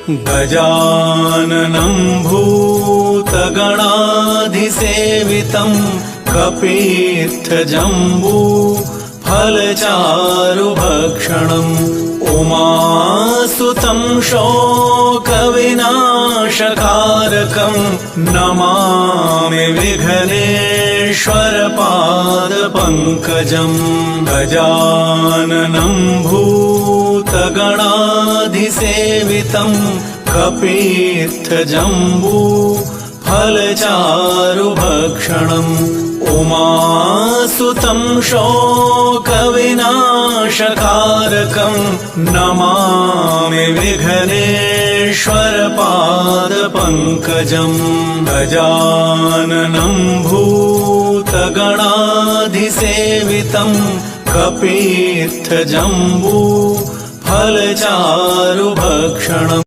गजाननं भूतगणाधिसेवितं कपीर्थजम्बू फलचारुभक्षणम् उमासुतं शोकविनाशकारकं Namami विघ्नेश्वरपादपङ्कजम् गजाननं भूतगणाधिसेवितं कपीर्थजम्बू फलचारुभक्षणम् उमासुतं शोकविनाशकारकं Namami विघ्नेश्वरपादपङ्कजम् गजाननं भूतगणाधिसेवितं कपीर्थजम्बू फलचारुभक्षणम्।